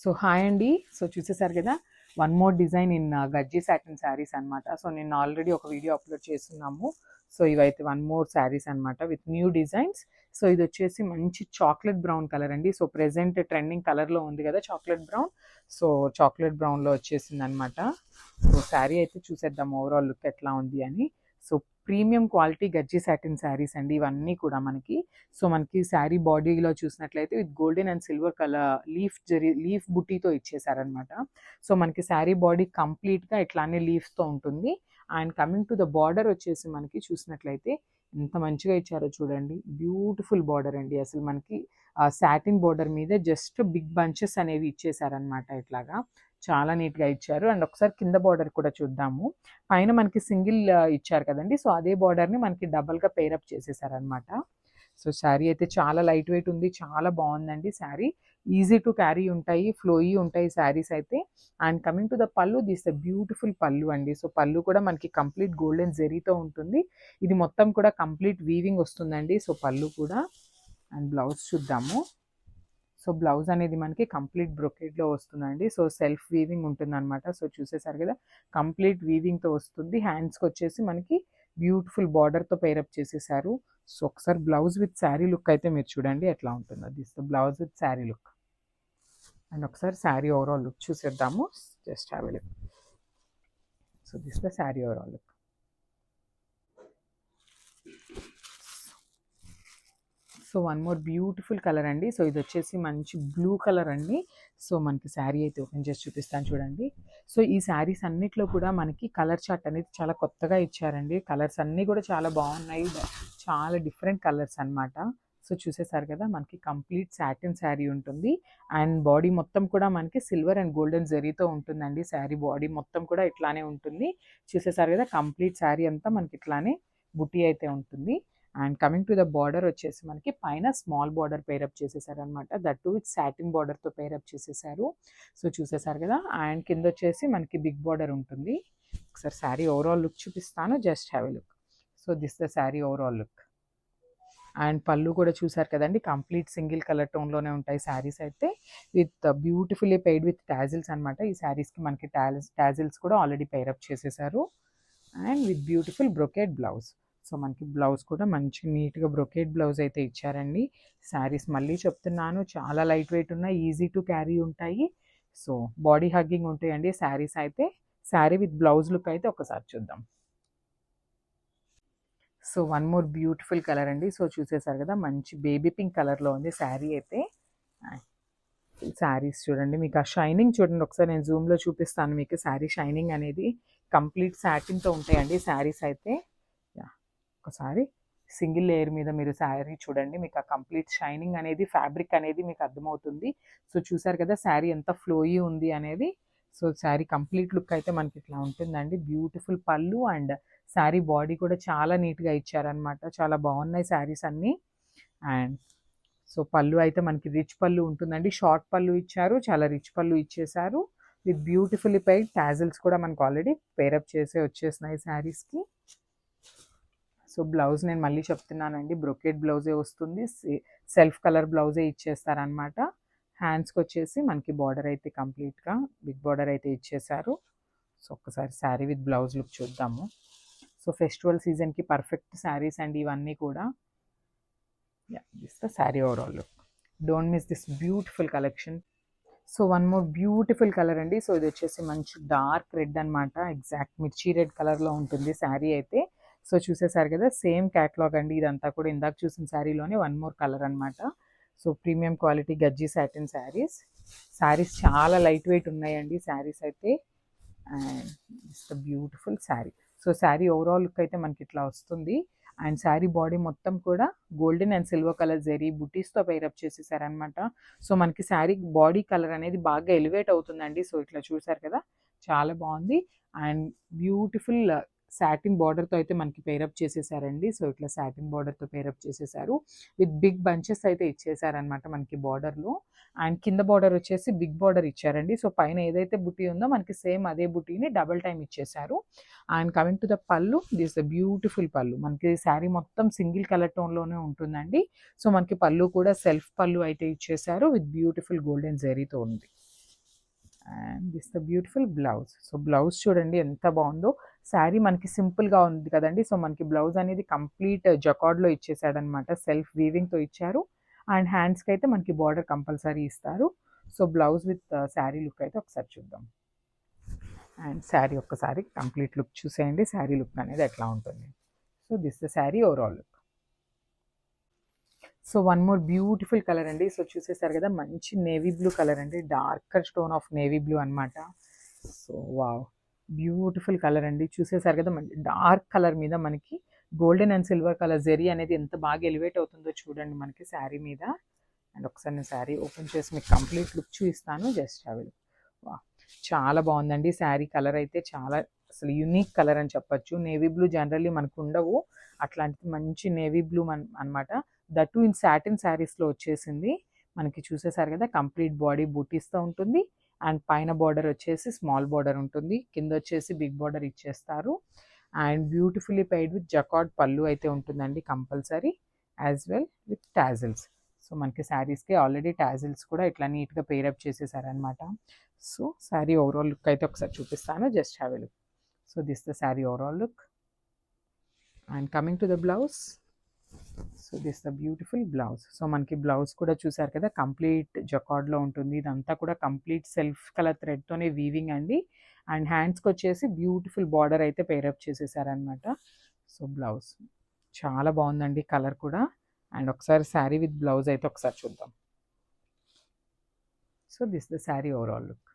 So hi అండి. So చూసేసారు కదా, వన్ మోర్ డిజైన్ ఇన్ గజ్జి సాటిన్ శారీస్ అనమాట. సో నేను ఆల్రెడీ ఒక వీడియో అప్లోడ్ చేస్తున్నాము. సో ఇవైతే వన్ మోర్ శారీస్ అనమాట విత్ న్యూ డిజైన్స్. సో ఇది వచ్చేసి మంచి చాక్లెట్ బ్రౌన్ కలర్ అండి. సో ప్రెసెంట్ ట్రెండింగ్ కలర్లో ఉంది కదా చాక్లెట్ బ్రౌన్. సో చాక్లెట్ బ్రౌన్లో వచ్చేసింది అనమాట. సో శారీ అయితే చూసేద్దాం ఓవరాల్ లుక్ ఎట్లా ఉంది అని. So premium quality gajji satin saris అండి ఇవన్నీ కూడా మనకి. సో మనకి శారీ బాడీలో చూసినట్లయితే with golden and silver colour leaf బుట్టీతో ఇచ్చేసారనమాట. సో మనకి శారీ బాడీ కంప్లీట్గా ఇట్లానే లీవ్స్తో ఉంటుంది. And coming to the border వచ్చేసి మనకి చూసినట్లయితే ఎంత మంచిగా ఇచ్చారో చూడండి. బ్యూటిఫుల్ బార్డర్ అండి. అసలు మనకి సాటిన్ బార్డర్ మీద జస్ట్ బిగ్ బంచెస్ అనేవి ఇచ్చేసారనమాట. ఇట్లాగా చాలా నీట్గా ఇచ్చారు. అండ్ ఒకసారి కింద బార్డర్ కూడా చూద్దాము. పైన మనకి సింగిల్ ఇచ్చారు కదండి. సో అదే బార్డర్ని మనకి డబల్గా పేరప్ చేసేసారనమాట. సో శారీ అయితే చాలా లైట్ వెయిట్ ఉంది, చాలా బాగుందండి శారీ. ఈజీ టు క్యారీ ఉంటాయి, ఫ్లోయీ ఉంటాయి శారీస్ అయితే. అండ్ కమింగ్ టు ద పళ్ళు, దిస్ ద బ్యూటిఫుల్ పళ్ళు అండి. సో పళ్ళు కూడా మనకి కంప్లీట్ గోల్డెన్ జెరీతో ఉంటుంది. ఇది మొత్తం కూడా కంప్లీట్ వీవింగ్ వస్తుందండి. సో పళ్ళు కూడా. అండ్ బ్లౌజ్ చూద్దాము. సో బ్లౌజ్ అనేది మనకి కంప్లీట్ బ్రొకెట్లో వస్తుందండి. సో సెల్ఫ్ వీవింగ్ ఉంటుందన్నమాట. సో చూసేసారు కదా, కంప్లీట్ వీవింగ్తో వస్తుంది. హ్యాండ్స్కి వచ్చేసి మనకి బ్యూటిఫుల్ బార్డర్తో పేరప్ చేసేసారు. సో ఒకసారి బ్లౌజ్ విత్ శారీ లుక్ అయితే మీరు చూడండి ఎట్లా ఉంటుందో. This the blouse with sari look. And ఒకసారి శారీ ఓవరాల్ లుక్ చూసేద్దాము. Just have a look. So this the sari overall look. So one more beautiful colour అండి. సో ఇది వచ్చేసి మంచి బ్లూ కలర్ అండి. సో మనకి శారీ అయితే ఓపెన్ చేసి చూపిస్తాను చూడండి. సో ఈ శారీస్ అన్నిట్లో కూడా మనకి కలర్ చార్ట్ అనేది చాలా కొత్తగా ఇచ్చారండి. కలర్స్ అన్నీ కూడా చాలా బాగున్నాయి, చాలా డిఫరెంట్ కలర్స్ అనమాట. సో చూసేసారు కదా, మనకి కంప్లీట్ సాటిన్ శారీ ఉంటుంది. అండ్ బాడీ మొత్తం కూడా మనకి సిల్వర్ అండ్ గోల్డెన్ జరీతో ఉంటుందండి. శారీ బాడీ మొత్తం కూడా ఇట్లానే ఉంటుంది. చూసేసారు కదా, కంప్లీట్ శారీ అంతా మనకి ఇట్లానే బుట్టి అయితే ఉంటుంది. And coming to the border వచ్చేసి మనకి పైన స్మాల్ బార్డర్ పేరప్ చేసేసారనమాట. దట్ టు విత్ సాటిన్ బార్డర్తో పేరప్ చేసేసారు. సో చూసేసారు కదా. అండ్ కింద వచ్చేసి మనకి బిగ్ బార్డర్ ఉంటుంది. ఒకసారి శారీ ఓవరాల్ లుక్ చూపిస్తాను. Just have a look. So this the sari overall look. And పళ్ళు కూడా చూసారు కదండి, కంప్లీట్ సింగిల్ కలర్ టోన్లోనే ఉంటాయి శారీస్ అయితే. With beautifully paired with tassels అనమాట. ఈ శారీస్కి మనకి టాజిల్స్ కూడా ఆల్రెడీ పేరప్ చేసేసారు. And with beautiful brocade blouse. So మనకి బ్లౌజ్ కూడా మంచి నీట్గా బ్రొకేట్ బ్లౌజ్ అయితే ఇచ్చారండి. శారీస్ మళ్ళీ చెప్తున్నాను, చాలా లైట్ వెయిట్ ఉన్నాయి, ఈజీ టు క్యారీ ఉంటాయి. సో బాడీ హగ్గింగ్ ఉంటాయండి శారీస్ అయితే. శారీ విత్ బ్లౌజ్ లుక్ అయితే ఒకసారి చూద్దాం. So one more beautiful colour అండి. సో చూసేసారు కదా, మంచి బేబీ పింక్ కలర్లో ఉంది శారీ అయితే. శారీస్ చూడండి, మీకు ఆ షైనింగ్ చూడండి. ఒకసారి నేను జూమ్లో చూపిస్తాను మీకు శారీ షైనింగ్ అనేది. కంప్లీట్ సాటిన్తో ఉంటాయండి శారీస్ అయితే. ఒకసారి సింగిల్ లేయర్ మీద మీరు శారీ చూడండి, మీకు ఆ కంప్లీట్ షైనింగ్ అనేది, ఫ్యాబ్రిక్ అనేది మీకు అర్థమవుతుంది. సో చూసారు కదా శారీ ఎంత ఫ్లోయీ ఉంది అనేది. సో శారీ కంప్లీట్ లుక్ అయితే మనకి ఇట్లా ఉంటుందండి. బ్యూటిఫుల్ పళ్ళు అండ్ శారీ బాడీ కూడా చాలా నీట్గా ఇచ్చారనమాట. చాలా బాగున్నాయి శారీస్ అన్నీ. అండ్ సో పళ్ళు అయితే మనకి రిచ్ పళ్ళు ఉంటుందండి. షార్ట్ పళ్ళు ఇచ్చారు, చాలా రిచ్ పళ్ళు ఇచ్చేసారు. విత్ బ్యూటిఫుల్లీ పెయిడ్ టాజిల్స్ కూడా మనకు ఆల్రెడీ పేరప్ చేసే వచ్చేసినాయి శారీస్కి. సో బ్లౌజ్ నేను మళ్ళీ చెప్తున్నానండి, బ్రొకెట్ బ్లౌజే వస్తుంది. సెల్ఫ్ కలర్ బ్లౌజే ఇచ్చేస్తారనమాట. హ్యాండ్స్కి వచ్చేసి మనకి బార్డర్ అయితే కంప్లీట్గా బిగ్ బార్డర్ అయితే ఇచ్చేసారు. సో ఒక్కసారి శారీ విత్ బ్లౌజ్ లుక్ చూద్దాము. సో ఫెస్టివల్ సీజన్కి పర్ఫెక్ట్ శారీస్ అండి ఇవన్నీ కూడా. This the sari overall look. Don't miss this beautiful collection. So one more beautiful colour అండి. సో ఇది వచ్చేసి మంచి డార్క్ రెడ్ అనమాట. ఎగ్జాక్ట్ మిర్చి రెడ్ కలర్లో ఉంటుంది శారీ అయితే. సో చూసేసారు కదా, సేమ్ క్యాటలాగ్ అండి ఇదంతా కూడా. ఇందాక చూసిన శారీలోనే వన్ మోర్ కలర్ అనమాట. So premium quality gajji satin saris. Saris చాలా లైట్ వెయిట్ ఉన్నాయండి శారీస్ అయితే. And it's the beautiful sari. So sari overall look అయితే మనకి ఇట్లా వస్తుంది. అండ్ శారీ బాడీ మొత్తం కూడా golden and silver colour zari బుటీస్తో పేరప్ చేసేసారనమాట. సో మనకి శారీ బాడీ కలర్ అనేది బాగా ఎలివేట్ అవుతుందండి. సో ఇట్లా చూసారు కదా, చాలా బాగుంది. అండ్ బ్యూటిఫుల్ సాటిన్ బార్డర్తో అయితే మనకి పేరప్ చేసేసారండి. సో ఇట్లా సాటిన్ బార్డర్తో పేరప్ చేసేసారు. విత్ బిగ్ బంచెస్ అయితే ఇచ్చేసారనమాట మనకి బార్డర్లో. అండ్ కింద బార్డర్ వచ్చేసి బిగ్ బార్డర్ ఇచ్చారండి. సో పైన ఏదైతే బుటీ ఉందో మనకి సేమ్ అదే బుటీని డబుల్ టైం ఇచ్చేసారు. అండ్ కమింగ్ టు ద పళ్ళు, దిస్ ద బ్యూటిఫుల్ పళ్ళు. మనకి శారీ మొత్తం సింగిల్ కలర్ టోన్లోనే ఉంటుందండి. సో మనకి పళ్ళు కూడా సెల్ఫ్ పళ్ళు అయితే ఇచ్చేసారు. విత్ బ్యూటిఫుల్ గోల్డెన్ జెరీతో ఉంది. And this the beautiful blouse. So blouse చూడండి ఎంత బాగుందో. శారీ మనకి సింపుల్గా ఉంది కదండి. సో మనకి బ్లౌజ్ అనేది కంప్లీట్ జకార్డ్లో ఇచ్చేసాడనమాట, సెల్ఫ్ వీవింగ్తో ఇచ్చారు. అండ్ హ్యాండ్స్కి అయితే మనకి బార్డర్ కంపల్సరీ ఇస్తారు. So blouse with sari look అయితే ఒకసారి చూద్దాం. అండ్ శారీ ఒక్కసారి కంప్లీట్ లుక్ చూసేయండి, శారీ లుక్ అనేది ఎట్లా ఉంటుంది. So this the sari overall look. So one more beautiful colour అండి. సో చూసేసారు కదా, మంచి నేవీ బ్లూ కలర్ అండి, darker stone of navy blue అనమాట. సో వావ్, బ్యూటిఫుల్ కలర్ అండి. చూసేసారు కదా, మంచి డార్క్ కలర్ మీద మనకి golden and silver colour zari అనేది ఎంత బాగా ఎలివేట్ అవుతుందో చూడండి మనకి శారీ మీద. అండ్ ఒకసారి నేను శారీ ఓపెన్ చేసి మీకు కంప్లీట్ లుక్ చూపిస్తాను. Just have a look. వా, చాలా బాగుందండి శారీ కలర్ అయితే. చాలా అసలు యూనిక్ కలర్ అని చెప్పొచ్చు. నేవీ బ్లూ జనరల్లీ మనకు ఉండవు, అట్లాంటిది మంచి నేవీ బ్లూ అనమాట. దట్ ఇన్ సాటిన్ శారీస్లో వచ్చేసింది మనకి. చూసేసారు కదా, కంప్లీట్ బాడీ బూటీస్తో ఉంటుంది. అండ్ పైన బార్డర్ వచ్చేసి స్మాల్ బార్డర్ ఉంటుంది, కింద వచ్చేసి బిగ్ బార్డర్ ఇచ్చేస్తారు. And beautifully paired with jacquard పళ్ళు అయితే ఉంటుందండి compulsory, as well with tassels. So మనకి శారీస్కి ఆల్రెడీ టాజిల్స్ కూడా ఇట్లా నీట్గా పేరప్ చేసేసారనమాట. సో శారీ ఓవరాల్ లుక్ అయితే ఒకసారి చూపిస్తాను. Just have a look. So this the sari overall look. And coming to the blouse. So this the beautiful blouse. So మనకి బ్లౌజ్ కూడా చూసారు కదా, కంప్లీట్ జకార్డ్లో ఉంటుంది. ఇదంతా కూడా కంప్లీట్ సెల్ఫ్ కలర్ థ్రెడ్తోనే వీవింగ్ అండి. అండ్ హ్యాండ్స్కి వచ్చేసి బ్యూటిఫుల్ బార్డర్ అయితే పేరప్ చేసేసారనమాట. సో బ్లౌజ్ చాలా బాగుందండి కలర్ కూడా. అండ్ ఒకసారి శారీ విత్ బ్లౌజ్ అయితే ఒకసారి చూద్దాం. So this the sari overall look.